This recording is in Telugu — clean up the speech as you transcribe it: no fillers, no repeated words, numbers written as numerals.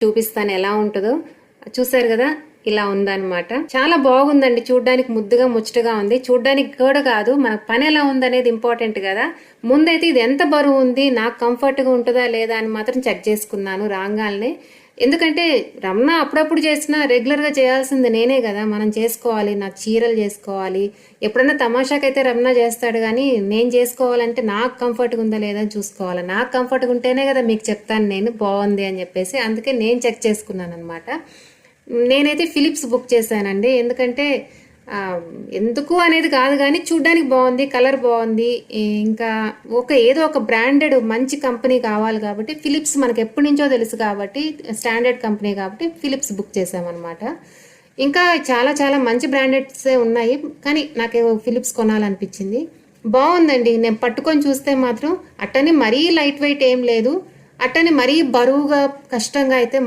చూపిస్తాను ఎలా ఉంటుందో. చూసారు కదా, ఇలా ఉందన్నమాట. చాలా బాగుందండి, చూడ్డానికి ముద్దుగా ముచ్చటగా ఉంది. చూడ్డానికి కూడా కాదు, మన పని ఎలా ఉందనేది ఇంపార్టెంట్ కదా. ముందైతే ఇది ఎంత బరువు ఉంది, నాకు కంఫర్ట్గా ఉంటుందా లేదా అని మాత్రం చెక్ చేసుకున్నాను రాగానే. ఎందుకంటే రమణ అప్పుడప్పుడు చేసినా రెగ్యులర్గా చేయాల్సింది నేనే కదా, మనం చేసుకోవాలి. నాకు చీరలు చేసుకోవాలి, ఎప్పుడన్నా తమాషాకైతే రమణ చేస్తాడు, కానీ నేను చేసుకోవాలంటే నాకు కంఫర్ట్గా ఉందా లేదా అని చూసుకోవాలి. నాకు కంఫర్ట్గా ఉంటేనే కదా మీకు చెప్తాను నేను బాగుంది అని చెప్పేసి. అందుకే నేను చెక్ చేసుకున్నాను అనమాట. నేనైతే ఫిలిప్స్ బుక్ చేశానండి. ఎందుకంటే ఎందుకు అనేది కాదు, కానీ చూడ్డానికి బాగుంది, కలర్ బాగుంది. ఇంకా ఏదో ఒక బ్రాండెడ్ మంచి కంపెనీ కావాలి కాబట్టి ఫిలిప్స్ మనకు ఎప్పటి నుంచో తెలుసు కాబట్టి, స్టాండర్డ్ కంపెనీ కాబట్టి ఫిలిప్స్ బుక్ చేసామన్నమాట. ఇంకా చాలా చాలా మంచి బ్రాండెడ్సే ఉన్నాయి, కానీ నాకు ఫిలిప్స్ కొనాలనిపించింది. బాగుందండి. నేను పట్టుకొని చూస్తే మాత్రం అట్టని మరీ లైట్ వెయిట్ ఏం లేదు, అట్టని మరీ బరువుగా కష్టంగా అయితే